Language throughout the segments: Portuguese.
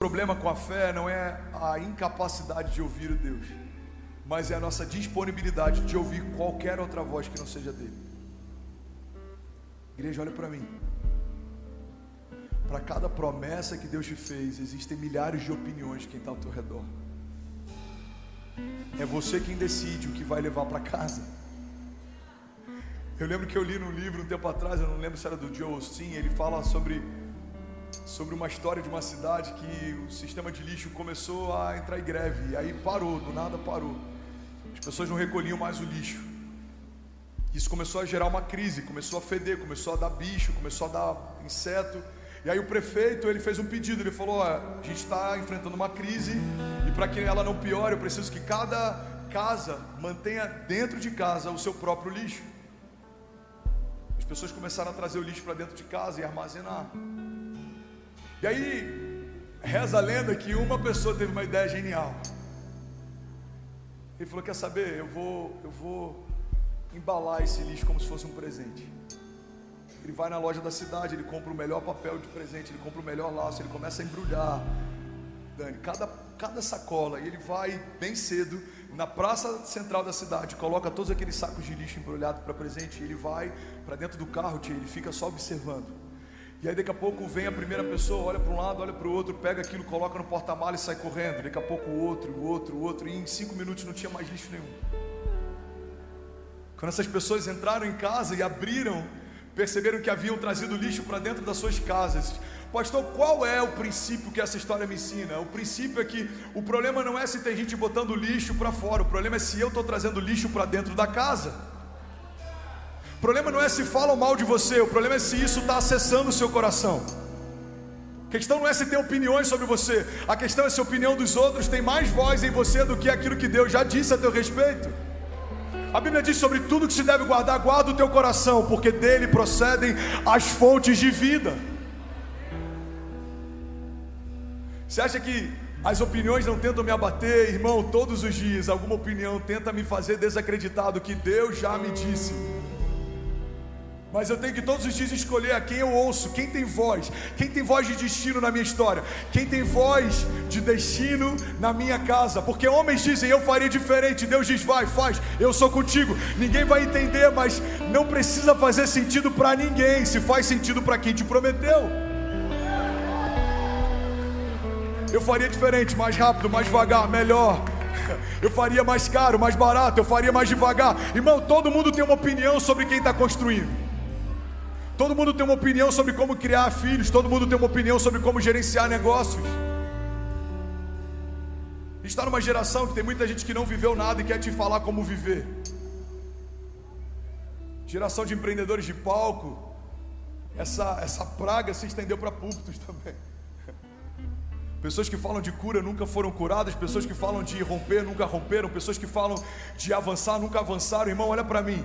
O problema com a fé não é a incapacidade de ouvir o Deus, mas é a nossa disponibilidade de ouvir qualquer outra voz que não seja dele. Igreja, olha para mim. Para cada promessa que Deus te fez, existem milhares de opiniões de quem está ao teu redor. É você quem decide o que vai levar para casa. Eu lembro que eu li num livro um tempo atrás, eu não lembro se era do Joel Osteen, ele fala sobre uma história de uma cidade que o sistema de lixo começou a entrar em greve, e aí parou, do nada parou. As pessoas não recolhiam mais o lixo. Isso começou a gerar uma crise, começou a feder, começou a dar bicho, começou a dar inseto. E aí o prefeito, ele fez um pedido, ele falou: a gente está enfrentando uma crise, e para que ela não piore, eu preciso que cada casa mantenha dentro de casa o seu próprio lixo. As pessoas começaram a trazer o lixo para dentro de casa e armazenar. E aí, reza a lenda que uma pessoa teve uma ideia genial. Ele falou: quer saber, eu vou embalar esse lixo como se fosse um presente. Ele vai na loja da cidade, ele compra o melhor papel de presente, ele compra o melhor laço, ele começa a embrulhar, Dani, cada sacola, e ele vai bem cedo na praça central da cidade, coloca todos aqueles sacos de lixo embrulhados para presente, e ele vai para dentro do carro, ele fica só observando. E aí daqui a pouco vem a primeira pessoa, olha para um lado, olha para o outro, pega aquilo, coloca no porta-malas e sai correndo. Daqui a pouco o outro, e em 5 minutos não tinha mais lixo nenhum. Quando essas pessoas entraram em casa e abriram, perceberam que haviam trazido lixo para dentro das suas casas. Pastor, qual é o princípio que essa história me ensina? O princípio é que o problema não é se tem gente botando lixo para fora, o problema é se eu estou trazendo lixo para dentro da casa. O problema não é se falam mal de você, o problema é se isso está acessando o seu coração. A questão não é se tem opiniões sobre você, a questão é se a opinião dos outros tem mais voz em você do que aquilo que Deus já disse a teu respeito. A Bíblia diz sobre tudo que se deve guardar, guarda o teu coração, porque dele procedem as fontes de vida. Você acha que as opiniões não tentam me abater? Irmão, todos os dias alguma opinião tenta me fazer desacreditar do que Deus já me disse. Mas eu tenho que todos os dias escolher a quem eu ouço, quem tem voz de destino na minha história, quem tem voz de destino na minha casa. Porque homens dizem: eu faria diferente. Deus diz: vai, faz, eu sou contigo. Ninguém vai entender, mas não precisa fazer sentido para ninguém, se faz sentido para quem te prometeu. Eu faria diferente, mais rápido, mais devagar, melhor. Eu faria mais caro, mais barato, eu faria mais devagar. Irmão, todo mundo tem uma opinião sobre quem está construindo. Todo mundo tem uma opinião sobre como criar filhos. Todo mundo tem uma opinião sobre como gerenciar negócios. A gente está numa geração que tem muita gente que não viveu nada e quer te falar como viver. Geração de empreendedores de palco. Essa praga se estendeu para púlpitos também. Pessoas que falam de cura nunca foram curadas. Pessoas que falam de romper nunca romperam. Pessoas que falam de avançar nunca avançaram. Irmão, olha para mim.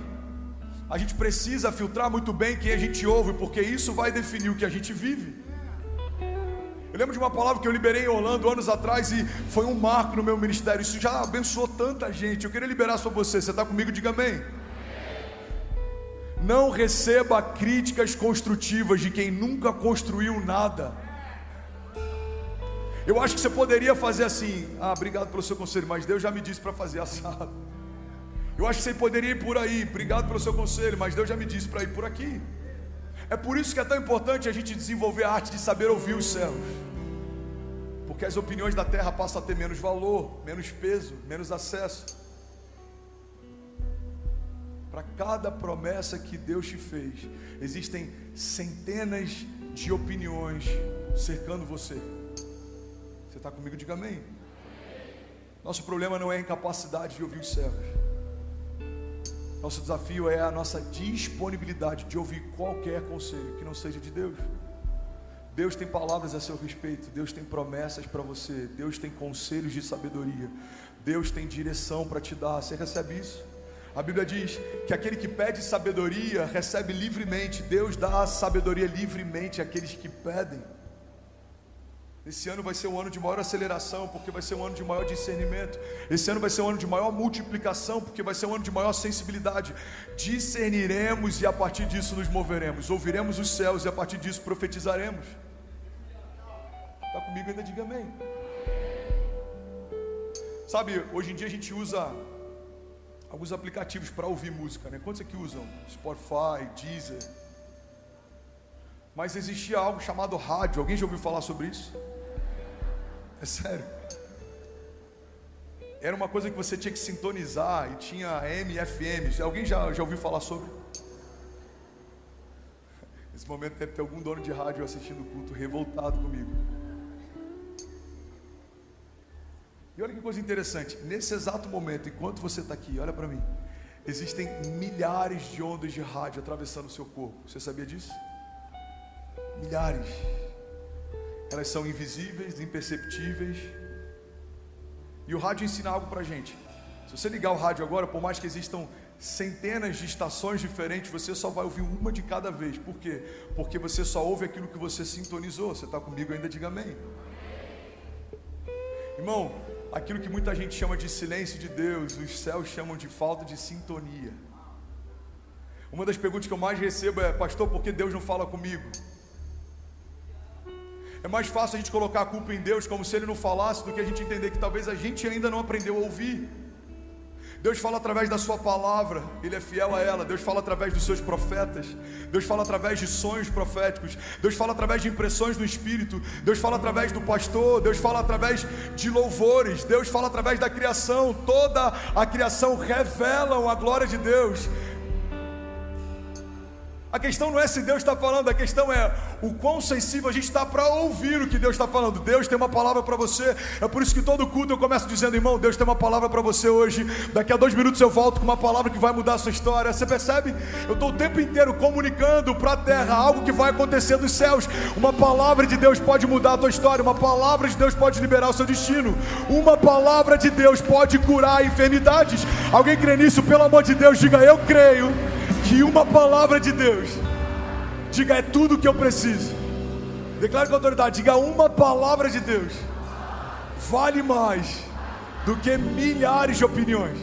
A gente precisa filtrar muito bem quem a gente ouve, porque isso vai definir o que a gente vive. Eu lembro de uma palavra que eu liberei em Orlando anos atrás e foi um marco no meu ministério. Isso já abençoou tanta gente. Eu queria liberar sobre você. Você está comigo? Diga amém. Não receba críticas construtivas de quem nunca construiu nada. Eu acho que você poderia fazer assim: obrigado pelo seu conselho, mas Deus já me disse para fazer assado. Eu acho que você poderia ir por aí, obrigado pelo seu conselho, mas Deus já me disse para ir por aqui. É por isso que é tão importante a gente desenvolver a arte de saber ouvir os céus, porque as opiniões da terra passam a ter menos valor, menos peso, menos acesso. Para cada promessa que Deus te fez, existem centenas de opiniões cercando você. Você está comigo? Diga amém. Nosso problema não é a incapacidade de ouvir os céus. Nosso desafio é a nossa disponibilidade de ouvir qualquer conselho que não seja de Deus. Deus tem palavras a seu respeito. Deus tem promessas para você. Deus tem conselhos de sabedoria. Deus tem direção para te dar. Você recebe isso? A Bíblia diz que aquele que pede sabedoria recebe livremente. Deus dá sabedoria livremente àqueles que pedem. Esse ano vai ser um ano de maior aceleração, porque vai ser um ano de maior discernimento. Esse ano vai ser um ano de maior multiplicação, porque vai ser um ano de maior sensibilidade. Discerniremos e a partir disso nos moveremos. Ouviremos os céus e a partir disso profetizaremos. Está comigo ainda? Diga amém. Sabe, hoje em dia a gente usa alguns aplicativos para ouvir música, né? Quantos aqui usam? Spotify, Deezer. Mas existia algo chamado rádio. Alguém já ouviu falar sobre isso? É sério. Era uma coisa que você tinha que sintonizar e tinha AM e FM. Alguém já ouviu falar sobre? Nesse momento deve ter algum dono de rádio assistindo o culto revoltado comigo. E olha que coisa interessante. Nesse exato momento, enquanto você está aqui, olha para mim. Existem milhares de ondas de rádio atravessando o seu corpo. Você sabia disso? Milhares. Elas são invisíveis, imperceptíveis. E o rádio ensina algo para a gente. Se você ligar o rádio agora, por mais que existam centenas de estações diferentes, você só vai ouvir uma de cada vez. Por quê? Porque você só ouve aquilo que você sintonizou. Você está comigo ainda? Diga amém. Irmão, aquilo que muita gente chama de silêncio de Deus, os céus chamam de falta de sintonia. Uma das perguntas que eu mais recebo é: pastor, por que Deus não fala comigo? É mais fácil a gente colocar a culpa em Deus, como se Ele não falasse, do que a gente entender que talvez a gente ainda não aprendeu a ouvir. Deus fala através da sua palavra, Ele é fiel a ela. Deus fala através dos seus profetas. Deus fala através de sonhos proféticos. Deus fala através de impressões do Espírito. Deus fala através do pastor. Deus fala através de louvores. Deus fala através da criação. Toda a criação revela a glória de Deus. A questão não é se Deus está falando, a questão é o quão sensível a gente está para ouvir o que Deus está falando. Deus tem uma palavra para você. É por isso que todo culto eu começo dizendo: irmão, Deus tem uma palavra para você hoje. Daqui a 2 minutos eu volto com uma palavra que vai mudar a sua história. Você percebe? Eu estou o tempo inteiro comunicando para a terra algo que vai acontecer dos céus. Uma palavra de Deus pode mudar a tua história. Uma palavra de Deus pode liberar o seu destino. Uma palavra de Deus pode curar enfermidades. Alguém crê nisso? Pelo amor de Deus, diga: eu creio que uma palavra de Deus, diga, é tudo o que eu preciso. Declare com autoridade, diga: uma palavra de Deus vale mais do que milhares de opiniões.